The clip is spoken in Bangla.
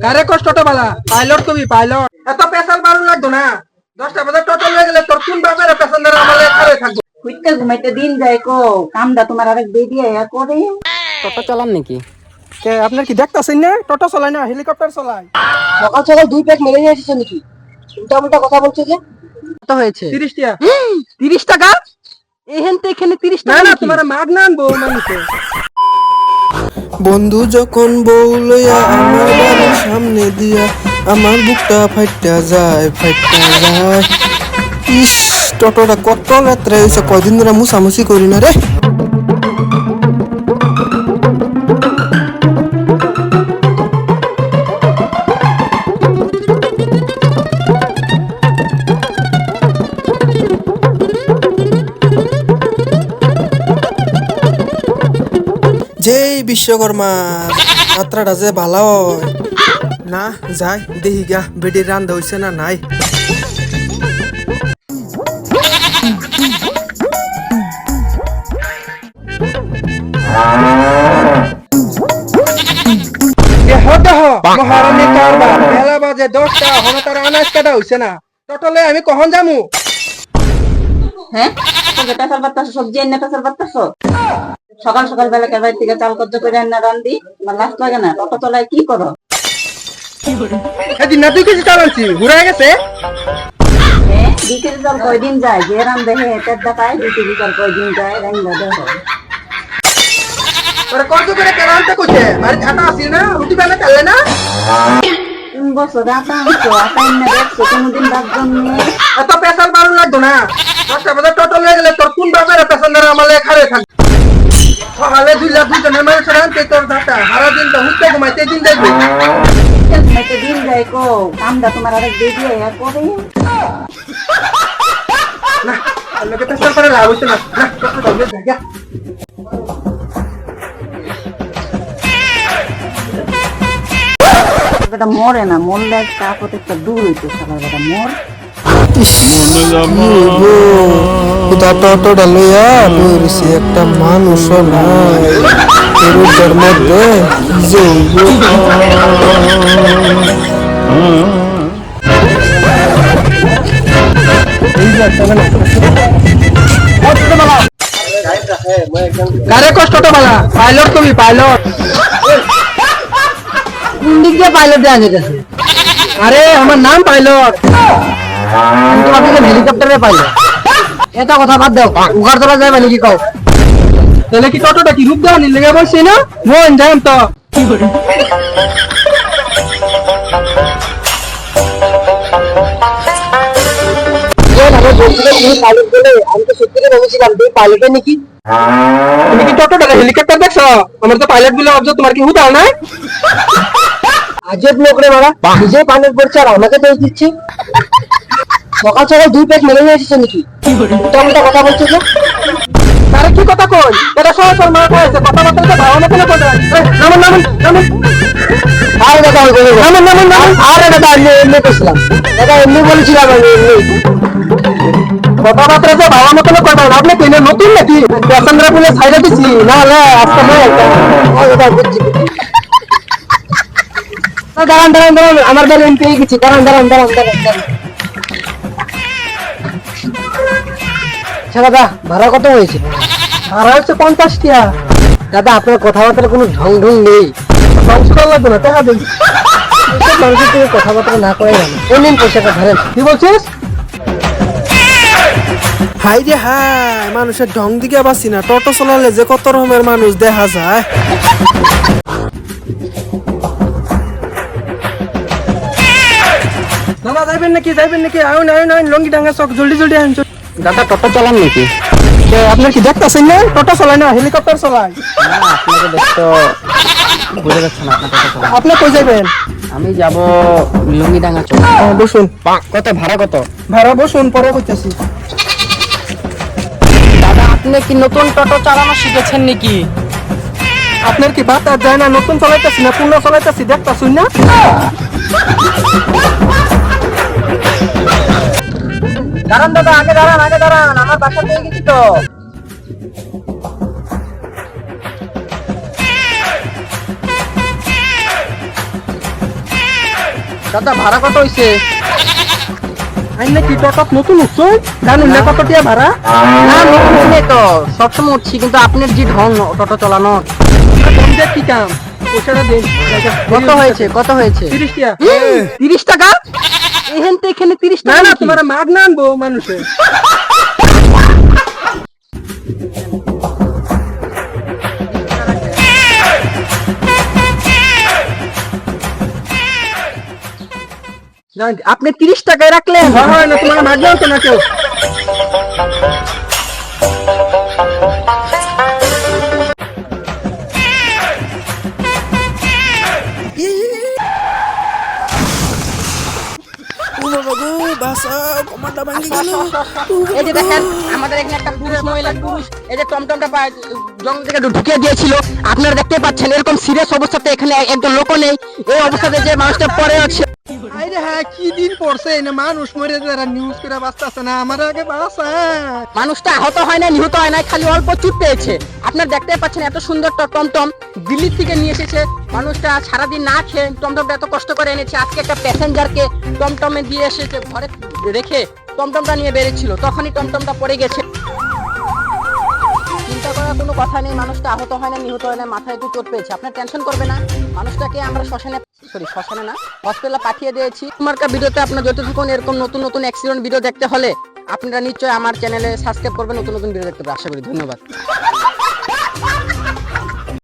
কারে কষ্টটা বালা পাইলট কবি পাইলট এত পেশাল বাড়ু লাগতো না 10টা বাজে টোটাল হয়ে গেলে তোর কোন বাপের প্যাসেঞ্জার আমালে খারে থাকবো কইতে ঘুমাইতে দিন যায় কো কামটা তোমার আরেক বেবি আয়া করে টোটো চালান নাকি? কে আপনার কি দেখতাছেন না টোটো চালায় না হেলিকপ্টার চালায় সকাল সকাল দুই প্যাক মেরে নিয়ে এসেছো নাকি উল্টা উল্টা কথা বলছো যে কত হয়েছে? 30 টাকা 30 টাকা? এখান থেকে এখানে 30 না টাকা না নাকি? তোমার মাগ না আনবো মানুষে বন্ধু যখন বউ লইয়া আমার বাড়ির সামনে দিয়া আমার বুকটা ফাইটা যায় ইস টোটোটা কত রাত্রে হয়েছে কদিন ধরে মুছামুছি করি না রে যেই বিশ্বকর্মা যাত্রাটা যে ভালো হয় না যাই দেখি গা বেডির রান্ধা হইছে না নাই মহারানী কারবার বেলা বাজে 10টা হন তার আনাজ কাটা হইছে না টোটালে আমি কখন যামু হ্যাঁ তোকে পেশাল বাত্তাছো সবজি এনে পেশাল বাত্তাছো সকাল সকাল বেলা কে বাড়ি থেকে চাল কজ্জ করে এনে রান্দি আমার লাস্ট লাগে না টোটো চলায় কি করো এদিন না 2 কেজি চাল আনছি ঘুরে গেছে হ্যাঁ বিকেল জল কয়দিন যায় যে রান দেখে হেঁটের দেখায় বিকেল জল কয়দিন যায় রান্না দেখো ওরে কত করে কেরানতে কইছে বাড়ি ঝাটা আসি না রুটি বানা চলে না 3 বছর আটা আনছো আটা এনে দেখছো কোনোদিন ভাত জন্মে এত পেশাল বাড়ু লাগতো না 10টা বাজে টোটাল হয়ে গেলে তোর কোন বাপের প্যাসেঞ্জার আমালে খারে থাকবে সকালে 2 লাখ 2 জনের মানুষ রানতে তোর দাতা সারা দিন তো হুঁকে ঘুমাইতে দিন দেখবে ঘুমাইতে দিন যায় কো কামটা তোমার আরেক বেবি আয়া করে না লোকে পেশাল করে লাভ হইছে না না কত দরকার জায়গা এটা মরে না মরলে একটা প্রত্যেকটা দূর হইতে সারা বেটা মর টোটোটা লইয়া বইছি একটা মানুষও নাই রোদের মধ্যে যে কারে কষ্টটা বালা পাইলট কবি পাইলট কোন দিক দিয়ে পাইলট দেওয়া যেতেছে? আরে আমার নাম পাইলট কিন্তু আপনি তো হেলিকপ্টারে পাইলট। এটা কথা বাদ দাও, উগার তোলা যাবে নাকি কও? তাহলে কি টোটোটা কি রূপ দেওয়া লেগে বলছি না মন যাইম তো তুমি কি টোটোটা হেলিকপ্টার দেখছো আমার তো পাইলট বলে অবজেক্ট তোমার কি হুদাও না আজব লোক রে মারা, নিজে পাইলট করছে আর আমাকে দোষ দিচ্ছে। সকাল সকাল 2 প্যাক মেরে নিয়ে এসেছে নাকি? উল্টা উল্টা কথা বলছো যে? তারে কি কথা কই এটা সহজ মারা খাইছে কথা বলতে তো ভালো মতো না কথা নামন নামন নামন আরে দাদা ওই বলে নামন নামন নামন আরে দাদা এমনি করছিলাম, দাদা এমনি বলেছিলাম আমি এমনি। কথাবার্তা তো ভালো মতো না করবে আপনি কিনে নতুন নাকি প্যাসেঞ্জার বলে ছাইড়া দিছি না হলে আজকে নয় দাদা বুঝছি। দাঁড়ান দাঁড়ান দাঁড়ান আমার বেলা এমপি পেয়ে গেছি দাঁড়ান দাঁড়ান দাঁড়ান দাঁড়ান দাঁড়ান আচ্ছা দাদা ভাড়া কত হয়েছে? আর হচ্ছে 50 টাকা দাদা আপনার কথাবার্তার কোনো ঢং ঢং নেই। সংস্কার লাগবে না টাকা দিন এসব মানুষের থেকে কথাবার্তা না করে জানো। এই নিন পয়সাটা ধরেন। কি বলছিস হাই রে হাই মানুষের ঢং দিকে পাচ্ছি না টোটো চালালে যে কত রকমের মানুষ দেখা যায় মামা যাইবেন নাকি আউন আউন আউন লঙ্গি ডাঙ্গা চক জলদি জলদি আইন দাদা টোটো চালান নাকি? আপনার কি দেখতেছেন না টোটো চালায় না হেলিকপ্টার চালায় না আপনাকে দেখতে বুঝে যাচ্ছে না আপনার টোটো চালান। আপনি কই যাবেন আমি যাব লুঙ্গিডাঙ্গা চক। বসুন কত ভাড়া কত? ভাড়া বসুন পরে কইতাছি দাদা আপনি কি নতুন টোটো চালানো শিখেছেন নাকি? আপনার কি বাতা যায় না নতুন চালাইতাছি না পুরনো চালাইতাছি দেখতাছুন না দাঁড়ান দাদা আগে দাঁড়ান আমার বাসা পেয়ে গেছি তো। দাদা ভাড়া কত হইছে? আইনে কি টোটক নতুন উঠছো? জানুন না কত টিয়া ভাড়া? না নতুন নেই তো, সবসময় উঠছি, কিন্তু আপনার যে ঢং টোটো চালানোর। কম দিয়ে কি কাম? পয়সাটা দিন। কত হয়েছে, কত হয়েছে? 30 টিয়া। 30 টাকা? এখান থেকে এখানে 30 না টাকা না নাকি? তোমার মাগ না আনবো মানুষে। আপনি 30 টাকায় রাখলেন? হয় না তোমার মাগ না আনতো না কেউ। ও বাবা গো, বাঁচাও, কোমরটা ভাঙি গেল। এই যে দেখেন আমাদের এখানে একটা পুরুষ মহিলা পুরুষ এই যে টমটমটা জঙ্গল থেকে ঢুকিয়ে দিয়েছিল, আপনারা দেখতে পাচ্ছেন এরকম সিরিয়াস অবস্থাতে এখানে একজন লোক নেই, এই অবস্থাতে যে মানুষটা পড়ে আছে। আরে হ্যাঁ কি দিন পড়ছে না মানুষ মরে যারা নিউজ করে বাঁচতেছে না আমার আগে বাঁচা। মানুষটা আহত হয় না, নিহত হয় না, খালি অল্প চুট পেয়েছে। আপনারা দেখতে পাচ্ছেন এত সুন্দর টমটম দিল্লি থেকে নিয়ে এসেছে, মানুষটা সারাদিন না খেয়ে টমটমটা এত কষ্ট করে এনেছে, আজকে একটা প্যাসেঞ্জারকে টমটমে দিয়ে এসেছে, ঘরে রেখে টমটমটা নিয়ে বেরিয়েছিল, তখনই টমটমটা পড়ে গেছে। চিন্তা করার কোনো কথা নেই, মানুষটা আহত হয় না, নিহত হয় না, মাথায় একটু চোট পেয়েছে, আপনার টেনশন করবে না। মানুষটাকে আমরা শ্মশানে না হসপিটালে পাঠিয়ে দিয়েছি। তোমার ভিডিওতে আপনার যত থাকুন এরকম নতুন নতুন অ্যাক্সিডেন্ট ভিডিও দেখতে হলে আপনারা নিশ্চয়ই আমার চ্যানেলে সাবস্ক্রাইব করবেন, নতুন নতুন ভিডিও দেখতে পাবেন। আশা করি। ধন্যবাদ।